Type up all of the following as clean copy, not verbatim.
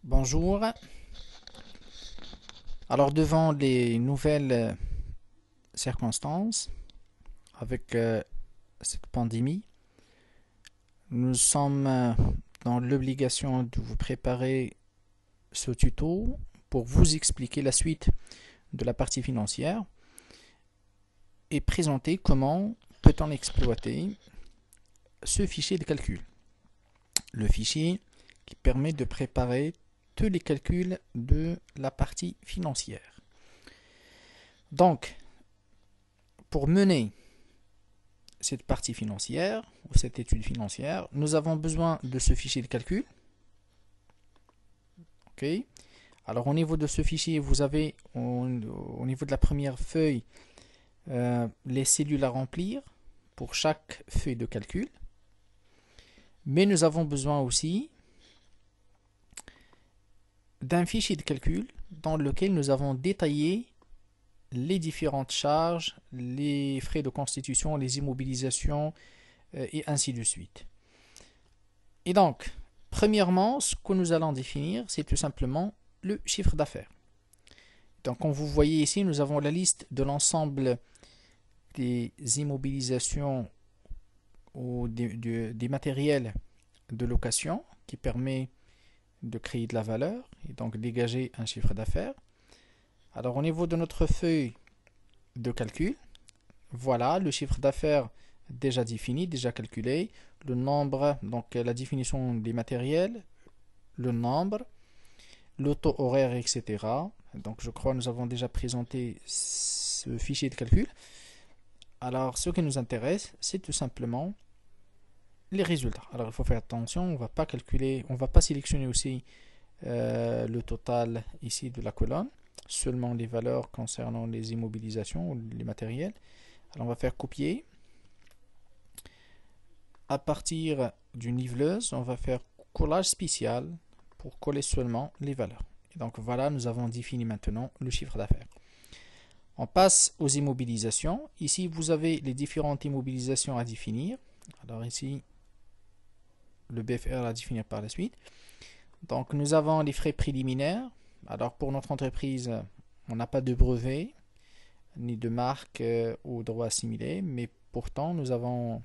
Bonjour. Alors devant les nouvelles circonstances avec cette pandémie, nous sommes dans l'obligation de vous préparer ce tuto pour vous expliquer la suite de la partie financière et présenter comment peut-on exploiter ce fichier de calcul. Le fichier qui permet de préparer tous les calculs de la partie financière. Donc, pour mener cette partie financière, ou cette étude financière, nous avons besoin de ce fichier de calcul. Ok. Alors, au niveau de ce fichier, vous avez, au niveau de la première feuille, les cellules à remplir pour chaque feuille de calcul. Mais nous avons besoin aussi d'un fichier de calcul dans lequel nous avons détaillé les différentes charges, les frais de constitution, les immobilisations et ainsi de suite. Et donc, premièrement, ce que nous allons définir, c'est tout simplement le chiffre d'affaires. Donc, comme vous voyez ici, nous avons la liste de l'ensemble des immobilisations ou des matériels de location qui permet de créer de la valeur et donc dégager un chiffre d'affaires. Alors au niveau de notre feuille de calcul, voilà le chiffre d'affaires déjà défini, déjà calculé, le nombre, donc la définition des matériels, le nombre, le taux horaire, etc. Donc je crois que nous avons déjà présenté ce fichier de calcul. Alors ce qui nous intéresse, c'est tout simplement les résultats. Alors il faut faire attention, on ne va pas calculer, on ne va pas sélectionner aussi le total ici de la colonne, seulement les valeurs concernant les immobilisations ou les matériels. Alors on va faire copier. À partir d'une niveleuse, on va faire collage spécial pour coller seulement les valeurs. Et donc voilà, nous avons défini maintenant le chiffre d'affaires. On passe aux immobilisations. Ici, vous avez les différentes immobilisations à définir. Alors ici, le BFR à définir par la suite. Donc nous avons les frais préliminaires. Alors pour notre entreprise, on n'a pas de brevet, ni de marque ou droit assimilé, mais pourtant nous avons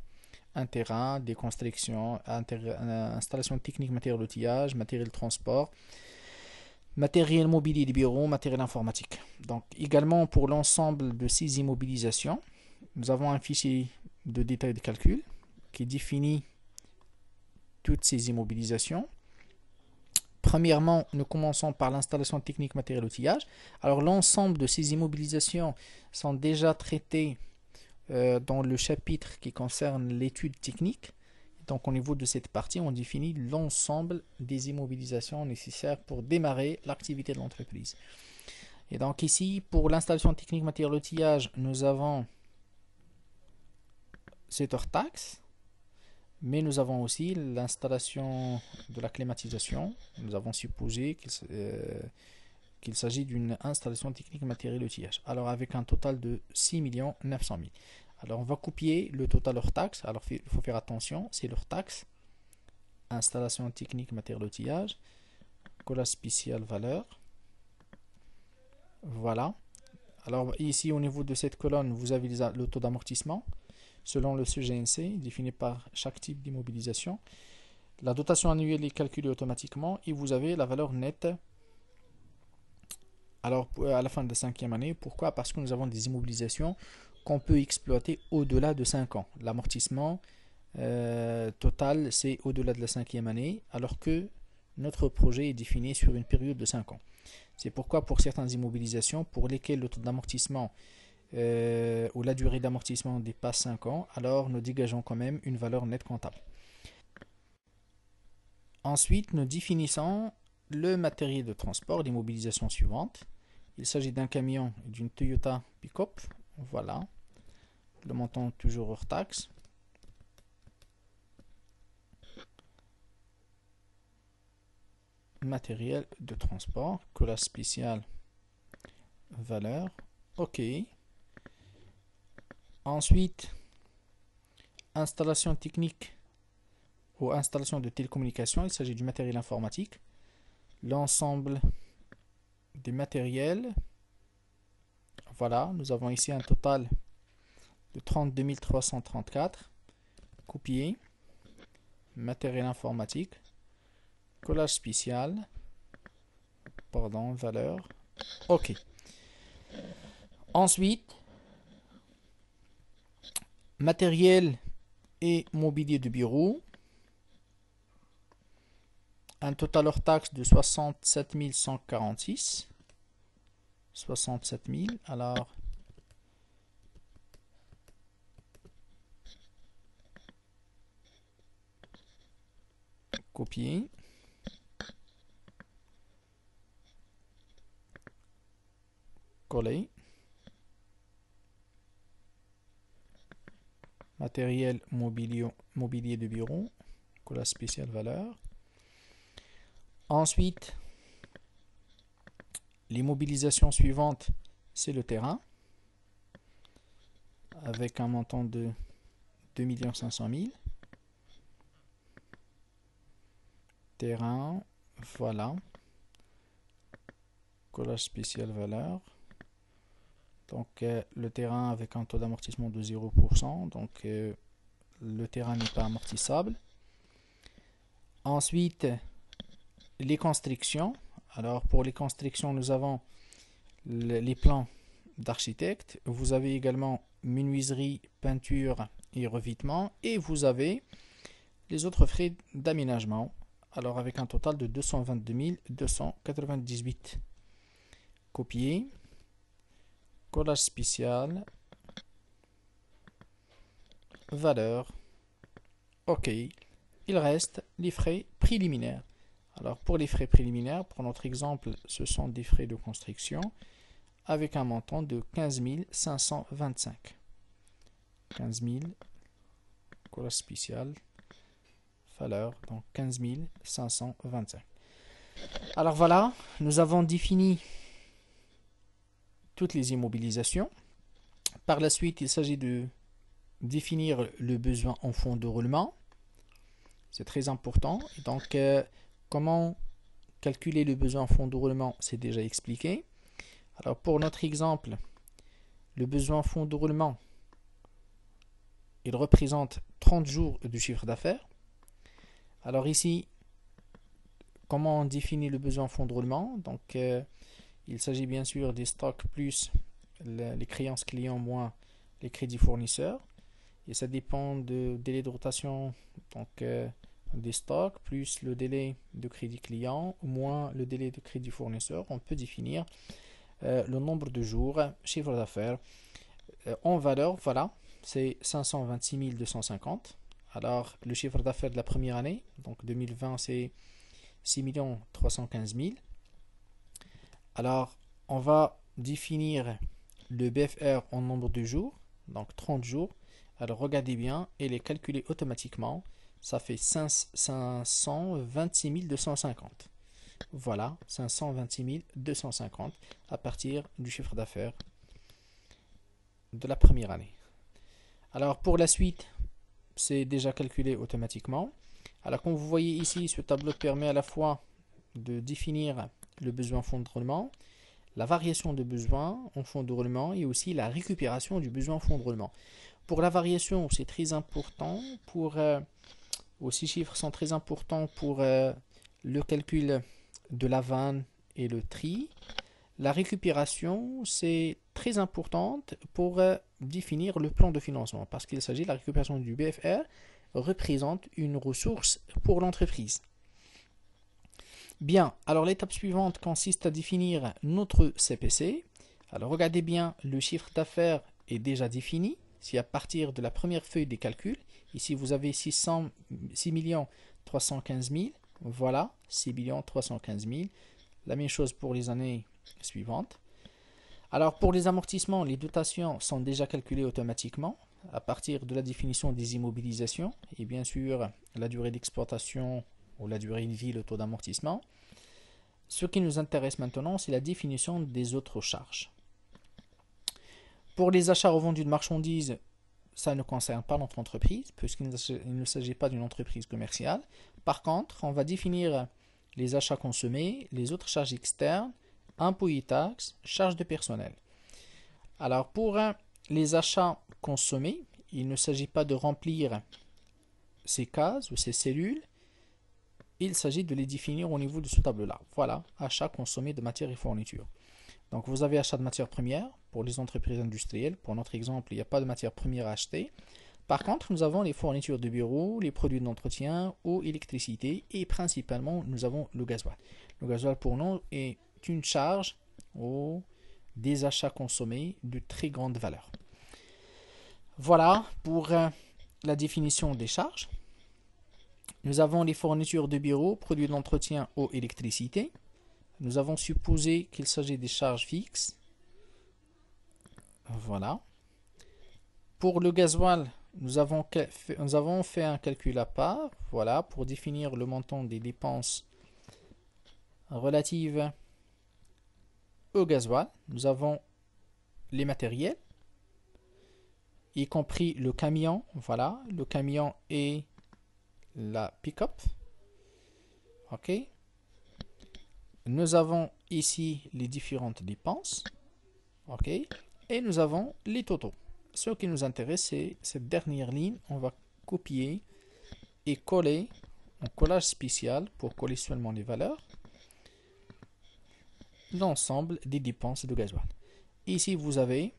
un terrain, des constructions, installation technique, matériel d'outillage, matériel de transport, matériel mobilier de bureau, matériel informatique. Donc également pour l'ensemble de ces immobilisations, nous avons un fichier de détail de calcul qui définit toutes ces immobilisations. Premièrement, nous commençons par l'installation technique matériel outillage. Alors l'ensemble de ces immobilisations sont déjà traitées dans le chapitre qui concerne l'étude technique. Donc au niveau de cette partie, on définit l'ensemble des immobilisations nécessaires pour démarrer l'activité de l'entreprise. Et donc ici, pour l'installation technique matériel outillage, nous avons cette hors taxe. Mais nous avons aussi l'installation de la climatisation. Nous avons supposé qu'il s'agit d'une installation technique matériel outillage. Alors avec un total de 6 900 000. Alors on va copier le total hors taxe. Alors il faut faire attention, c'est l'hors taxe. Installation technique matériel outillage. Collage spécial valeur. Voilà. Alors ici au niveau de cette colonne, vous avez le taux d'amortissement selon le CGNC défini par chaque type d'immobilisation. La dotation annuelle est calculée automatiquement et vous avez la valeur nette alors à la fin de la 5e année. Pourquoi? Parce que nous avons des immobilisations qu'on peut exploiter au-delà de 5 ans. L'amortissement total, c'est au-delà de la 5e année, alors que notre projet est défini sur une période de 5 ans. C'est pourquoi pour certaines immobilisations pour lesquelles le taux d'amortissement où la durée d'amortissement dépasse 5 ans, alors nous dégageons quand même une valeur nette comptable. Ensuite, nous définissons le matériel de transport, l'immobilisation suivante. Il s'agit d'un camion et d'une Toyota Pick-up. Voilà. Le montant toujours hors taxe. Matériel de transport, collage spécial, valeur. OK. Ensuite, installation technique ou installation de télécommunication. Il s'agit du matériel informatique. l'ensemble des matériels. Voilà, nous avons ici un total de 32 334. Copier. Matériel informatique. Collage spécial. Pardon, valeur. OK. Ensuite, matériel et mobilier de bureau. Un total hors taxe de 67 146. 67 000. Alors, copier. Coller. Matériel mobilier de bureau. Collage spécial valeur. Ensuite, les mobilisations suivantes, c'est le terrain, avec un montant de 2 500 000. Terrain, voilà. Collage spécial valeur. Donc, le terrain avec un taux d'amortissement de 0%. Donc, le terrain n'est pas amortissable. Ensuite, les constructions. Alors, pour les constructions, nous avons les plans d'architecte. Vous avez également menuiserie, peinture et revitement. Et vous avez les autres frais d'aménagement. Alors, avec un total de 222 298. Copier. Collage spécial. Valeur. OK. Il reste les frais préliminaires. Alors, pour les frais préliminaires, pour notre exemple, ce sont des frais de construction avec un montant de 15 525. 15 000, collage spécial, valeur, donc 15 525. Alors voilà, nous avons défini toutes les immobilisations. Par la suite, il s'agit de définir le besoin en fonds de roulement. C'est très important. Et donc, comment calculer le besoin en fonds de roulement, c'est déjà expliqué. Alors, pour notre exemple, le besoin en fonds de roulement, il représente 30 jours de chiffre d'affaires. Alors ici, comment on définit le besoin en fonds de roulement? Donc, il s'agit bien sûr des stocks plus les créances clients moins les crédits fournisseurs. Et ça dépend du délai de rotation donc, des stocks plus le délai de crédit client moins le délai de crédit fournisseur. On peut définir le nombre de jours, chiffre d'affaires. En valeur, voilà, c'est 526 250. Alors, le chiffre d'affaires de la première année, donc 2020, c'est 6 315 000. Alors, on va définir le BFR en nombre de jours, donc 30 jours. Alors, regardez bien, et les calculer automatiquement. Ça fait 526 250. Voilà, 526 250 à partir du chiffre d'affaires de la première année. Alors, pour la suite, c'est déjà calculé automatiquement. Alors, comme vous voyez ici, ce tableau permet à la fois de définir le besoin en fonds de roulement, la variation de besoin en fonds de roulement et aussi la récupération du besoin en fonds de roulement. Pour la variation, c'est très important. Ces chiffres sont très importants pour le calcul de la vanne et le tri. La récupération, c'est très importante pour définir le plan de financement parce qu'il s'agit de la récupération du BFR représente une ressource pour l'entreprise. Bien, alors l'étape suivante consiste à définir notre CPC. Alors regardez bien, le chiffre d'affaires est déjà défini. Si à partir de la première feuille des calculs, ici vous avez 6 315 000, voilà, 6 315 000. La même chose pour les années suivantes. Alors pour les amortissements, les dotations sont déjà calculées automatiquement à partir de la définition des immobilisations et bien sûr la durée d'exploitation ou la durée de vie, le taux d'amortissement. Ce qui nous intéresse maintenant, c'est la définition des autres charges. Pour les achats revendus de marchandises, ça ne concerne pas notre entreprise, puisqu'il ne s'agit pas d'une entreprise commerciale. Par contre, on va définir les achats consommés, les autres charges externes, impôts et taxes, charges de personnel. Alors pour les achats consommés, il ne s'agit pas de remplir ces cases ou ces cellules, il s'agit de les définir au niveau de ce tableau-là. Voilà, achat consommé de matières et fournitures. Donc vous avez achat de matières premières pour les entreprises industrielles. Pour notre exemple, il n'y a pas de matières premières à acheter. Par contre, nous avons les fournitures de bureau, les produits d'entretien, eau, électricité et principalement, nous avons le gasoil. Le gasoil pour nous est une charge ou des achats consommés de très grande valeur. Voilà pour la définition des charges. Nous avons les fournitures de bureau, produits d'entretien, eau, électricité. Nous avons supposé qu'il s'agit des charges fixes. Voilà. Pour le gasoil, nous avons fait un calcul à part, voilà, pour définir le montant des dépenses relatives au gasoil. Nous avons les matériels, y compris le camion, voilà, le camion et la pick-up. Ok. Nous avons ici les différentes dépenses. Ok. Et nous avons les totaux. Ce qui nous intéresse, c'est cette dernière ligne. On va copier et coller en collage spécial pour coller seulement les valeurs. L'ensemble des dépenses de gasoil. Ici, vous avez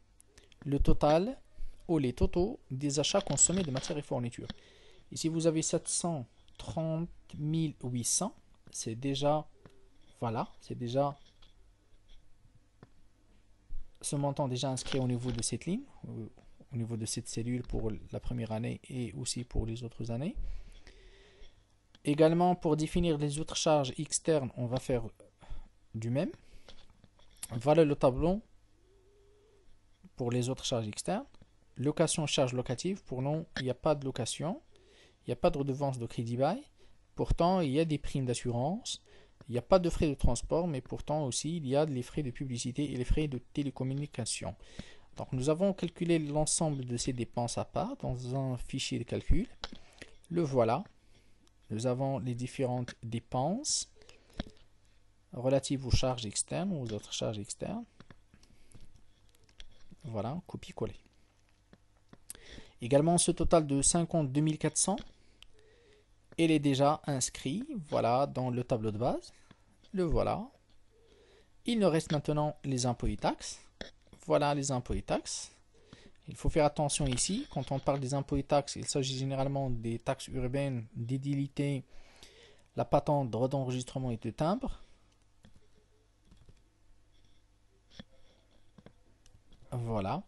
le total ou les totaux des achats consommés de matières et fournitures. Ici, vous avez 730 800. C'est déjà, voilà, c'est déjà ce montant déjà inscrit au niveau de cette ligne, au niveau de cette cellule pour la première année et aussi pour les autres années. Également, pour définir les autres charges externes, on va faire du même. Voilà le tableau pour les autres charges externes. Location, charge locative. Pour nous, il n'y a pas de location. Il n'y a pas de redevance de crédit bail. Pourtant, il y a des primes d'assurance. Il n'y a pas de frais de transport, mais pourtant aussi, il y a les frais de publicité et les frais de télécommunication. Donc, nous avons calculé l'ensemble de ces dépenses à part dans un fichier de calcul. Le voilà. Nous avons les différentes dépenses relatives aux charges externes ou aux autres charges externes. Voilà, copie-coller. Également, ce total de 52 400, il est déjà inscrit, voilà, dans le tableau de base. Le voilà. Il nous reste maintenant les impôts et taxes. Voilà les impôts et taxes. Il faut faire attention ici, quand on parle des impôts et taxes, il s'agit généralement des taxes urbaines, d'édilité, la patente, droit d'enregistrement et de timbre. Voilà.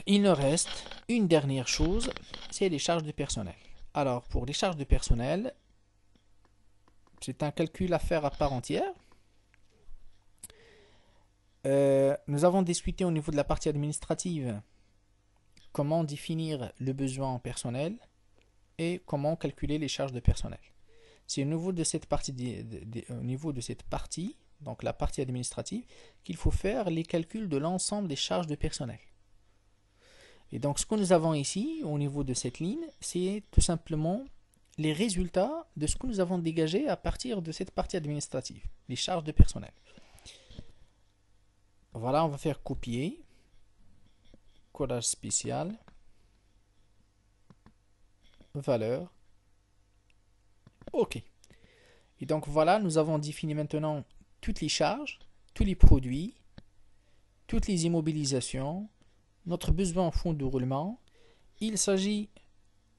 Il nous reste une dernière chose, c'est les charges de personnel. Alors, pour les charges de personnel, c'est un calcul à faire à part entière. Nous avons discuté au niveau de la partie administrative comment définir le besoin en personnel et comment calculer les charges de personnel. C'est au niveau de cette partie, donc la partie administrative, qu'il faut faire les calculs de l'ensemble des charges de personnel. Et donc ce que nous avons ici, au niveau de cette ligne, c'est tout simplement les résultats de ce que nous avons dégagé à partir de cette partie administrative, les charges de personnel. Voilà, on va faire copier, collage spécial, valeur, OK. Et donc voilà, nous avons défini maintenant toutes les charges, tous les produits, toutes les immobilisations, notre besoin en fonds de roulement. Il s'agit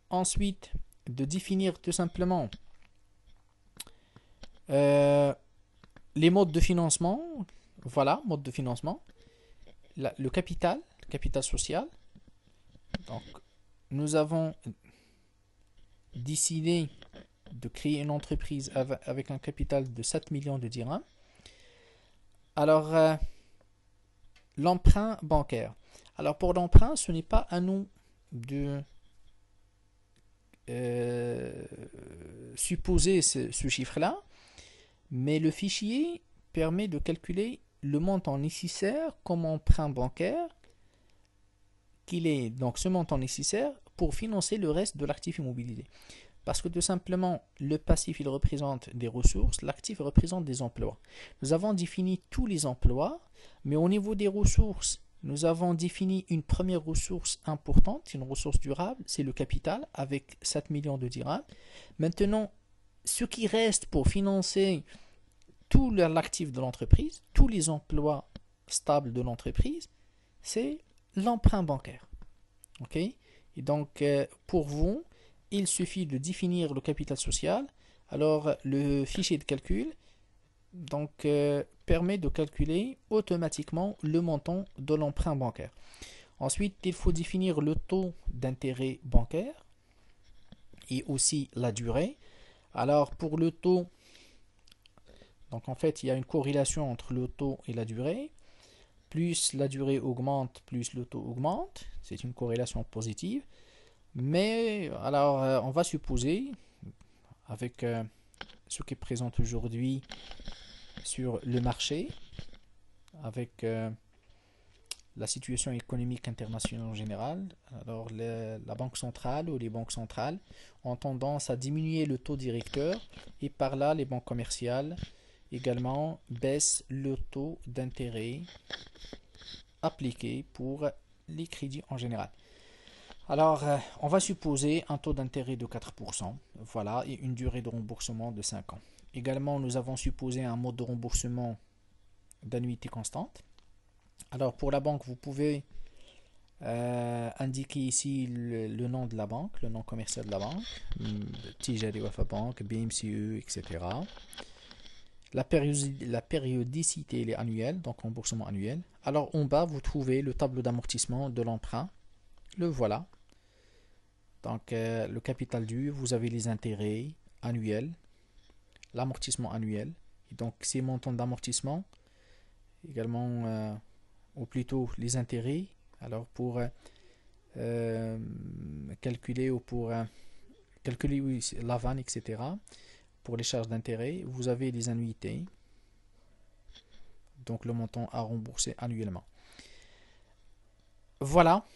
ensuite de définir tout simplement les modes de financement. Voilà, mode de financement. Le capital social. Donc, nous avons décidé de créer une entreprise avec un capital de 7 millions de dirhams. Alors, l'emprunt bancaire. Alors, pour l'emprunt, ce n'est pas à nous de supposer ce chiffre-là, mais le fichier permet de calculer le montant nécessaire comme emprunt bancaire qu'il est, donc ce montant nécessaire pour financer le reste de l'actif immobilier. Parce que tout simplement, le passif, il représente des ressources, l'actif représente des emplois. Nous avons défini tous les emplois, mais au niveau des ressources, nous avons défini une première ressource importante, une ressource durable, c'est le capital, avec 7 millions de dirhams. Maintenant, ce qui reste pour financer tout l'actif de l'entreprise, tous les emplois stables de l'entreprise, c'est l'emprunt bancaire. Ok? Et donc, pour vous, il suffit de définir le capital social. Alors, le fichier de calcul donc, permet de calculer automatiquement le montant de l'emprunt bancaire. Ensuite, il faut définir le taux d'intérêt bancaire et aussi la durée. Alors, pour le taux, donc en fait, il y a une corrélation entre le taux et la durée. Plus la durée augmente, plus le taux augmente. C'est une corrélation positive. Mais alors, on va supposer, avec ce qui est présent aujourd'hui sur le marché, avec la situation économique internationale en général, alors la Banque centrale ou les banques centrales ont tendance à diminuer le taux directeur et par là, les banques commerciales également baissent le taux d'intérêt appliqué pour les crédits en général. Alors, on va supposer un taux d'intérêt de 4%, voilà, et une durée de remboursement de 5 ans. Également, nous avons supposé un mode de remboursement d'annuité constante. Alors, pour la banque, vous pouvez indiquer ici le nom de la banque, le nom commercial de la banque, Tijari Wafa Bank, BMCE, etc. La périodicité elle est annuelle, donc remboursement annuel. Alors, en bas, vous trouvez le tableau d'amortissement de l'emprunt. Le voilà. Donc, le capital dû, vous avez les intérêts annuels, l'amortissement annuel. Et donc, ces montants d'amortissement, également, ou plutôt les intérêts. Alors, pour calculer ou pour calculer oui, la vanne, etc., pour les charges d'intérêt, vous avez les annuités. Donc, le montant à rembourser annuellement. Voilà.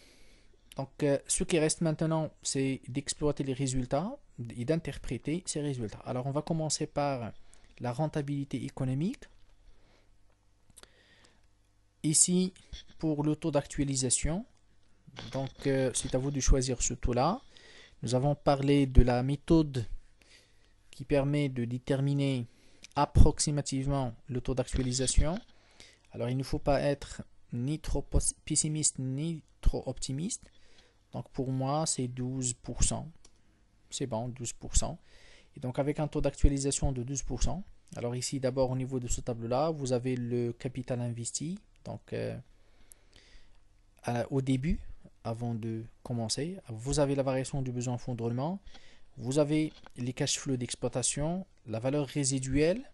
Donc, ce qui reste maintenant, c'est d'exploiter les résultats et d'interpréter ces résultats. Alors, on va commencer par la rentabilité économique. Ici, pour le taux d'actualisation, donc c'est à vous de choisir ce taux-là. Nous avons parlé de la méthode qui permet de déterminer approximativement le taux d'actualisation. Alors, il ne faut pas être ni trop pessimiste ni trop optimiste. Donc pour moi, c'est 12%. C'est bon, 12%. Et donc avec un taux d'actualisation de 12%. Alors ici, d'abord au niveau de ce tableau-là, vous avez le capital investi. Donc au début, avant de commencer, vous avez la variation du besoin en fonds de roulement. Vous avez les cash flows d'exploitation, la valeur résiduelle.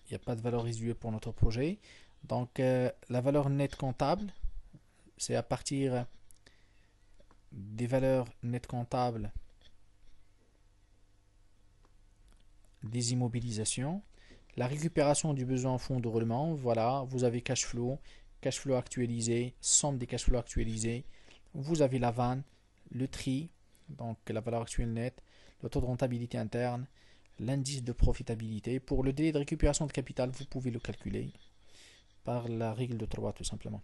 Il n'y a pas de valeur résiduelle pour notre projet. Donc la valeur nette comptable. C'est à partir des valeurs nettes comptables des immobilisations. La récupération du besoin en fonds de roulement, voilà, vous avez cash flow actualisé, somme des cash flows actualisés. Vous avez la vanne, le tri, donc la valeur actuelle nette, le taux de rentabilité interne, l'indice de profitabilité. Pour le délai de récupération de capital, vous pouvez le calculer par la règle de 3 tout simplement.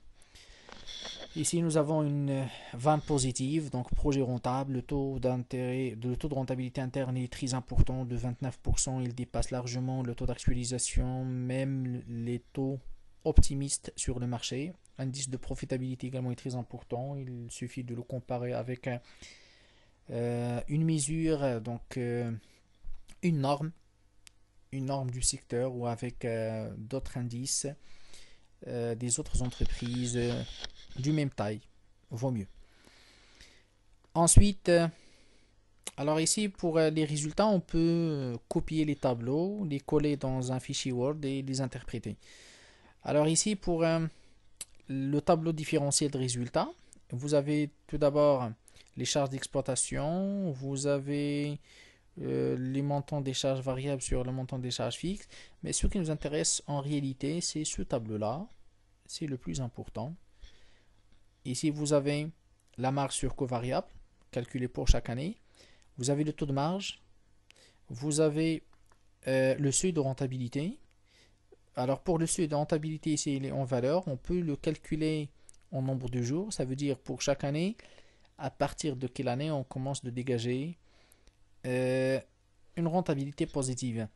Ici, nous avons une vanne positive, donc projet rentable. Le taux de rentabilité interne est très important, de 29%. Il dépasse largement le taux d'actualisation, même les taux optimistes sur le marché. L'indice de profitabilité également est très important. Il suffit de le comparer avec une mesure, donc une norme du secteur ou avec d'autres indices des autres entreprises du même taille, vaut mieux. Ensuite, alors ici pour les résultats, on peut copier les tableaux, les coller dans un fichier Word et les interpréter. Alors ici pour le tableau différentiel de résultats, vous avez tout d'abord les charges d'exploitation, vous avez les montants des charges variables sur le montant des charges fixes, mais ce qui nous intéresse en réalité, c'est ce tableau-là, c'est le plus important. Ici, vous avez la marge sur coût variable, calculé pour chaque année. Vous avez le taux de marge, vous avez le seuil de rentabilité. Alors pour le seuil de rentabilité, ici il est en valeur, on peut le calculer en nombre de jours. Ça veut dire pour chaque année, à partir de quelle année on commence de dégager une rentabilité positive.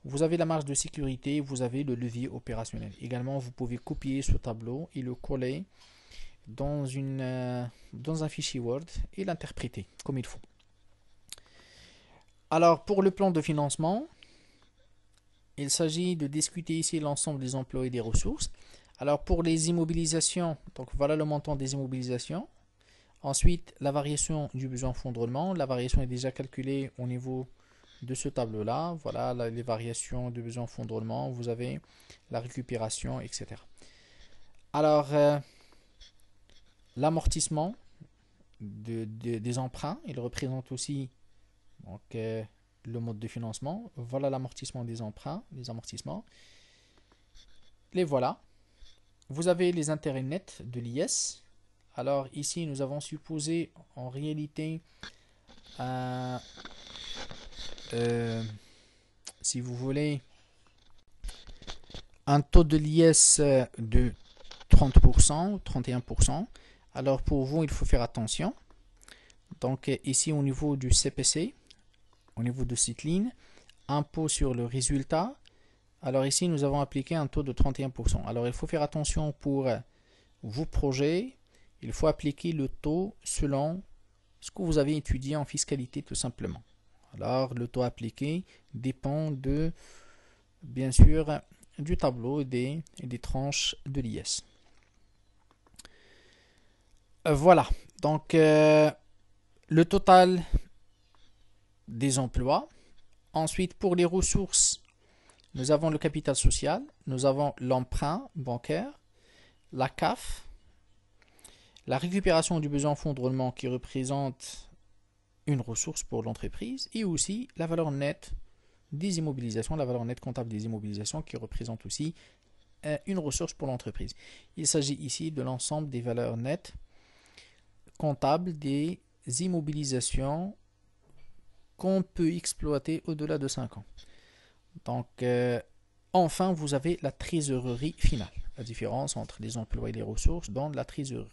Vous avez la marge de sécurité, vous avez le levier opérationnel. Également, vous pouvez copier ce tableau et le coller dans un fichier Word et l'interpréter comme il faut. Alors pour le plan de financement, il s'agit de discuter ici l'ensemble des emplois et des ressources. Alors pour les immobilisations, donc voilà le montant des immobilisations. Ensuite, la variation du besoin en fonds de roulement. La variation est déjà calculée au niveau de ce tableau-là. Voilà les variations de besoin en fonds de roulement. Vous avez la récupération, etc. Alors, l'amortissement des emprunts, il représente aussi donc, le mode de financement. Voilà l'amortissement des emprunts, les amortissements. Les voilà. Vous avez les intérêts nets de l'IS. Alors ici, nous avons supposé en réalité si vous voulez, un taux de l'IS de 30%, 31%. Alors pour vous, il faut faire attention. Donc ici, au niveau du CPC, au niveau de cette ligne, impôt sur le résultat. Alors ici, nous avons appliqué un taux de 31%. Alors il faut faire attention pour vos projets. Il faut appliquer le taux selon ce que vous avez étudié en fiscalité tout simplement. Alors le taux appliqué dépend de, bien sûr, du tableau et des tranches de l'IS. Voilà, donc le total des emplois. Ensuite, pour les ressources, nous avons le capital social, nous avons l'emprunt bancaire, la CAF, la récupération du besoin en fonds de roulement qui représente une ressource pour l'entreprise et aussi la valeur nette des immobilisations, la valeur nette comptable des immobilisations qui représente aussi une ressource pour l'entreprise. Il s'agit ici de l'ensemble des valeurs nettes comptables des immobilisations qu'on peut exploiter au-delà de 5 ans. Donc, enfin, vous avez la trésorerie finale, la différence entre les emplois et les ressources dans la trésorerie.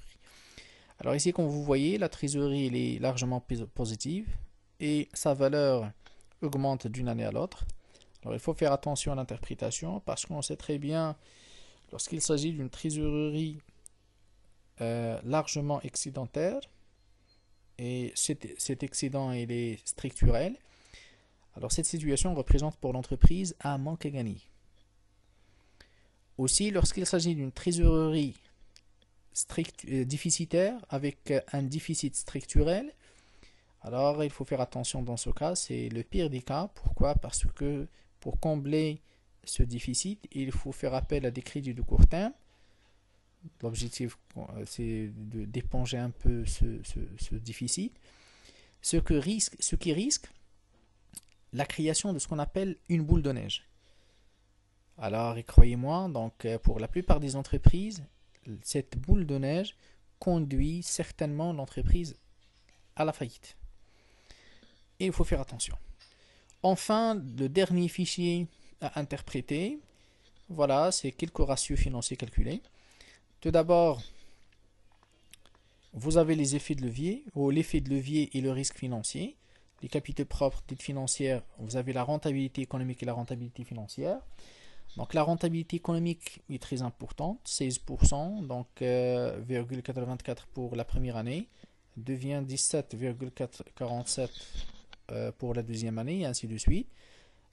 Alors ici, comme vous voyez, la trésorerie elle est largement positive et sa valeur augmente d'une année à l'autre. Alors il faut faire attention à l'interprétation parce qu'on sait très bien, lorsqu'il s'agit d'une trésorerie largement excédentaire, et cet excédent il est structurel, alors cette situation représente pour l'entreprise un manque à gagner. Aussi, lorsqu'il s'agit d'une trésorerie déficitaire avec un déficit structurel, alors il faut faire attention dans ce cas, c'est le pire des cas. Pourquoi? Parce que pour combler ce déficit, il faut faire appel à des crédits de court terme. L'objectif, c'est d'éponger un peu ce déficit, ce qui risque la création de ce qu'on appelle une boule de neige. Alors, et croyez-moi, donc pour la plupart des entreprises, cette boule de neige conduit certainement l'entreprise à la faillite. Et il faut faire attention. Enfin, le dernier fichier à interpréter, voilà, c'est quelques ratios financiers calculés. Tout d'abord, vous avez les effets de levier, ou l'effet de levier et le risque financier. Les capitaux propres, dettes financières, vous avez la rentabilité économique et la rentabilité financière. Donc la rentabilité économique est très importante, 16%, donc 0,84 pour la première année, devient 17,47 pour la deuxième année, et ainsi de suite.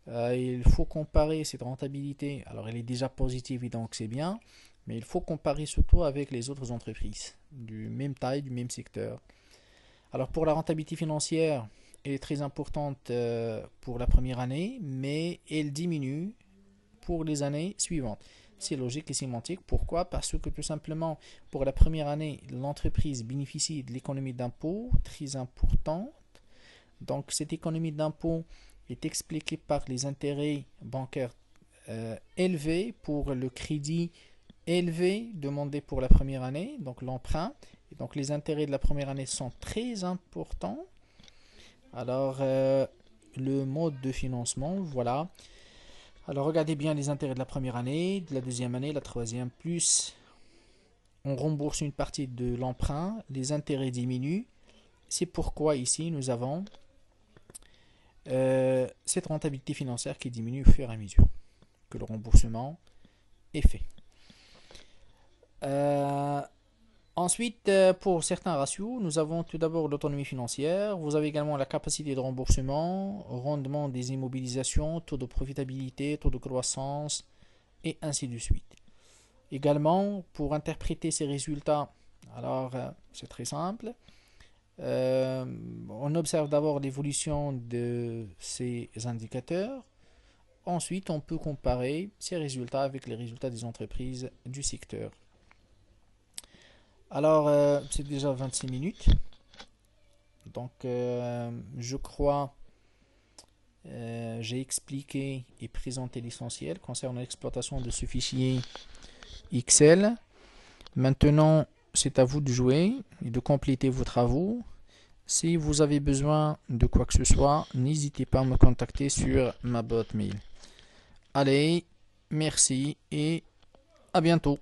Il faut comparer cette rentabilité, alors elle est déjà positive et donc c'est bien, mais il faut comparer surtout avec les autres entreprises du même taille, du même secteur. Alors pour la rentabilité financière, elle est très importante pour la première année, mais elle diminue pour les années suivantes. C'est logique et sémantique. Pourquoi? Parce que tout simplement, pour la première année, l'entreprise bénéficie de l'économie d'impôt très importante. Donc cette économie d'impôt est expliquée par les intérêts bancaires élevés pour le crédit élevé demandé pour la première année, donc l'emprunt. Donc les intérêts de la première année sont très importants. Alors le mode de financement, voilà. Alors regardez bien les intérêts de la première année, de la deuxième année, la troisième, plus on rembourse une partie de l'emprunt, les intérêts diminuent. C'est pourquoi ici nous avons cette rentabilité financière qui diminue au fur et à mesure que le remboursement est fait. Ensuite, pour certains ratios, nous avons tout d'abord l'autonomie financière. Vous avez également la capacité de remboursement, rendement des immobilisations, taux de profitabilité, taux de croissance, et ainsi de suite. Également, pour interpréter ces résultats, alors c'est très simple. On observe d'abord l'évolution de ces indicateurs. Ensuite, on peut comparer ces résultats avec les résultats des entreprises du secteur. Alors, c'est déjà 26 minutes. Donc, je crois j'ai expliqué et présenté l'essentiel concernant l'exploitation de ce fichier Excel. Maintenant, c'est à vous de jouer et de compléter vos travaux. Si vous avez besoin de quoi que ce soit, n'hésitez pas à me contacter sur ma boîte mail. Allez, merci et à bientôt.